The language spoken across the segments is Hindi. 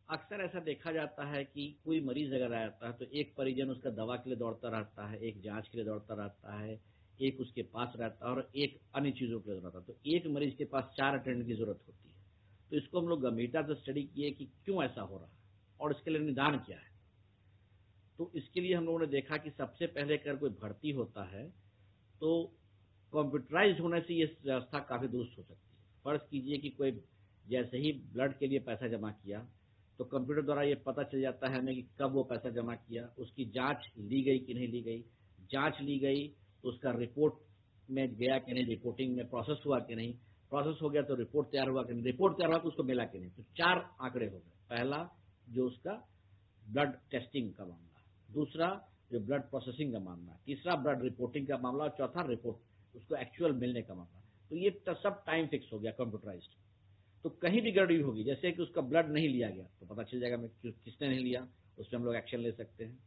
अक्सर ऐसा देखा जाता है कि कोई मरीज अगर आता है तो एक परिजन उसका दवा के लिए दौड़ता रहता है, एक जांच के लिए दौड़ता रहता है, एक उसके पास रहता है और एक अन्य चीज़ों के लिए दौड़ता है। तो एक मरीज के पास 4 अटेंडेंट की ज़रूरत होती है। तो इसको हम लोग गंभीरता से स्टडी किए कि क्यों ऐसा हो रहा है और इसके लिए निदान क्या है। तो इसके लिए हम लोगों ने देखा कि सबसे पहले अगर कोई भर्ती होता है तो कंप्यूटराइज्ड होने से ये व्यवस्था काफ़ी दुरुस्त हो सकती है। फ़र्ज़ कीजिए कि कोई जैसे ही ब्लड के लिए पैसा जमा किया, तो कंप्यूटर द्वारा ये पता चल जाता है हमें कि कब वो पैसा जमा किया, उसकी जाँच ली गई कि नहीं ली गई। जाँच ली गई तो उसका रिपोर्ट में गया कि नहीं, रिपोर्टिंग में प्रोसेस हुआ कि नहीं, प्रोसेस हो गया तो रिपोर्ट तैयार हुआ कि नहीं, रिपोर्ट तैयार हुआ तो उसको मिला कि नहीं। तो 4 आंकड़े हो गए। पहला जो उसका ब्लड टेस्टिंग का मामला, दूसरा जो ब्लड प्रोसेसिंग का मामला, तीसरा ब्लड रिपोर्टिंग का मामला और चौथा रिपोर्ट उसको एक्चुअल मिलने का मामला। तो ये सब टाइम फिक्स हो गया कंप्यूटराइज्ड। तो कहीं भी गड़बड़ी होगी, जैसे कि उसका ब्लड नहीं लिया गया तो पता चल जाएगा मैं किसने नहीं लिया, उस पर हम लोग एक्शन ले सकते हैं।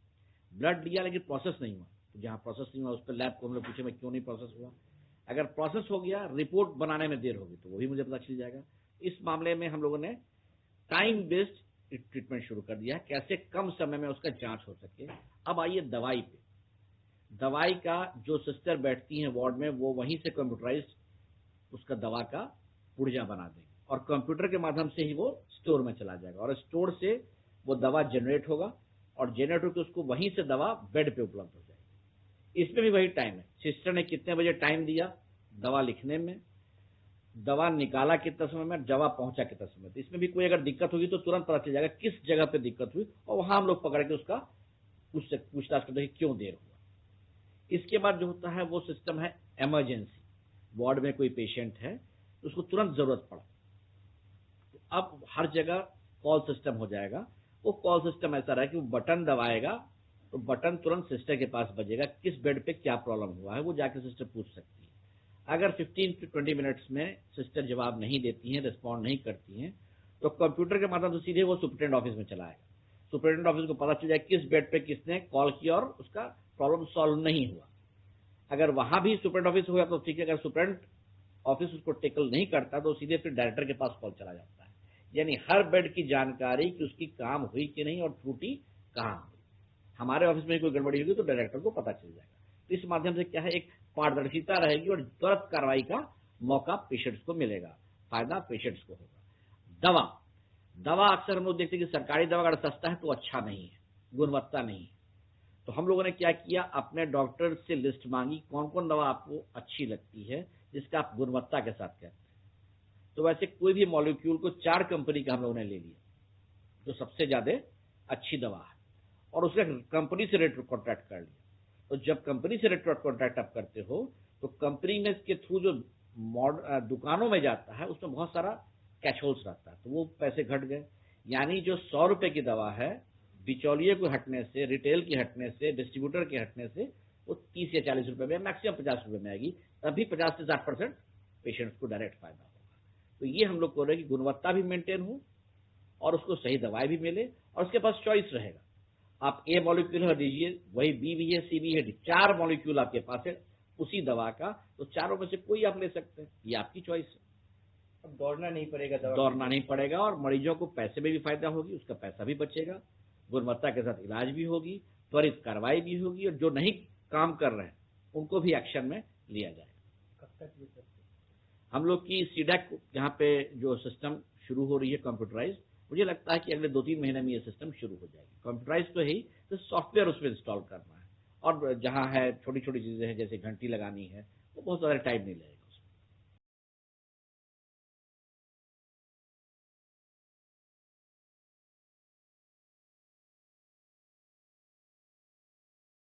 ब्लड लिया लेकिन प्रोसेस नहीं हुआ, तो जहाँ प्रोसेस नहीं हुआ उस पर लैब को हम लोग पूछे मैं क्यों नहीं प्रोसेस हुआ। अगर प्रोसेस हो गया, रिपोर्ट बनाने में देर होगी तो वो भी मुझे पता चल जाएगा। इस मामले में हम लोगों ने टाइम बेस्ड ट्रीटमेंट शुरू कर दिया है, कैसे कम समय में उसका जांच हो सके। अब आइए दवाई पे। दवाई का जो सिस्टर बैठती हैं वार्ड में, वो वहीं से कंप्यूटराइज उसका दवा का पुर्जा बना देंगे और कंप्यूटर के माध्यम से ही वो स्टोर में चला जाएगा और स्टोर से वो दवा जनरेट होगा और जनरेट होकर उसको वहीं से दवा बेड पे उपलब्ध हो जाएगी। इसमें भी वही टाइम है, सिस्टर ने कितने बजे टाइम दिया दवा लिखने में, दवा निकाला कितना समय में, दवा पहुंचा कितना समय। तो इसमें भी कोई अगर दिक्कत होगी तो तुरंत पता चल जाएगा किस जगह पे दिक्कत हुई और वहां हम लोग पकड़ के उसका पूछताछ करते हैं क्यों देर हुआ। इसके बाद जो होता है वो सिस्टम है इमरजेंसी। वार्ड में कोई पेशेंट है तो उसको तुरंत जरूरत पड़ा, तो अब हर जगह कॉल सिस्टम हो जाएगा। वो कॉल सिस्टम ऐसा रहा कि वो बटन दबाएगा तो बटन तुरंत सिस्टर के पास बजेगा, किस बेड पे क्या प्रॉब्लम हुआ है वो जाके सिस्टर पूछ सकती है। अगर 15 से 20 मिनट्स में सिस्टर जवाब नहीं देती हैं, रिस्पॉन्ड नहीं करती हैं, तो कंप्यूटर के माध्यम से सीधे वो सुपरिटेंडेंट ऑफिस में चला आएगा। सुपरिटेंडेंट ऑफिस को पता चल जाए किस बेड पे किसने कॉल किया और उसका प्रॉब्लम सॉल्व नहीं हुआ। अगर वहां भी सुपरिटेंडेंट ऑफिस हुआ तो ठीक है, अगर सुपरिटेंडेंट ऑफिस उसको टेकल नहीं करता तो सीधे फिर डायरेक्टर के पास कॉल चला जाता है। यानी हर बेड की जानकारी कि उसकी काम हुई कि नहीं और त्रुटि कहाँ हुई। हमारे ऑफिस में कोई गड़बड़ी होगी तो डायरेक्टर को पता चल जाएगा। तो इस माध्यम से क्या है, एक पारदर्शिता रहेगी और तुरंत कार्रवाई का मौका पेशेंट्स को मिलेगा, फायदा पेशेंट्स को होगा। दवा दवा अक्सर हम लोग देखते हैं कि सरकारी दवा अगर सस्ता है तो अच्छा नहीं है, गुणवत्ता नहीं है। तो हम लोगों ने क्या किया, अपने डॉक्टर से लिस्ट मांगी कौन कौन दवा आपको अच्छी लगती है जिसका आप गुणवत्ता के साथ कहते हैं। तो वैसे कोई भी मॉलिक्यूल को 4 कंपनी का हम लोगों ने ले लिया जो सबसे ज्यादा अच्छी दवा है और उसका कंपनी से रेट कॉन्ट्रैक्ट कर लिया। तो जब कंपनी से रेट कॉन्ट्रैक्ट आप करते हो तो कंपनी में के थ्रू जो दुकानों में जाता है उसमें बहुत सारा कैच होल्स रहता है, तो वो पैसे घट गए। यानी जो 100 रुपए की दवा है, बिचौलिए को हटने से, रिटेल की हटने से, डिस्ट्रीब्यूटर के हटने से वो 30 या 40 रुपए में, मैक्सिमम 50 रुपए में आएगी। तभी 50 से 60% पेशेंट्स को डायरेक्ट फायदा होगा। तो ये हम लोग को रहे कि गुणवत्ता भी मेंटेन हो और उसको सही दवाई भी मिले और उसके पास चॉइस रहेगा। आप ए मॉलिक्यूल है दीजिए, वही बी भी है, सी भी है, 4 मॉलिक्यूल आपके पास है उसी दवा का, तो चारों में से कोई आप ले सकते हैं, ये आपकी चॉइस है। अब दौड़ना नहीं पड़ेगा, दौड़ना नहीं पड़ेगा और मरीजों को पैसे में भी फायदा होगी, उसका पैसा भी बचेगा, गुणवत्ता के साथ इलाज भी होगी, त्वरित कार्रवाई भी होगी और जो नहीं काम कर रहे हैं उनको भी एक्शन में लिया जाएगा। कब तक ये सब? हम लोग की सीडैक यहाँ पे जो सिस्टम शुरू हो रही है कंप्यूटराइज, मुझे लगता है कि अगले 2-3 महीने में ये सिस्टम शुरू हो जाएगी। कंप्यूटराइज तो है ही, तो सॉफ्टवेयर उसमें इंस्टॉल करना है और जहाँ है छोटी छोटी चीजें हैं जैसे घंटी लगानी है, वो बहुत ज्यादा टाइम नहीं लगेगा।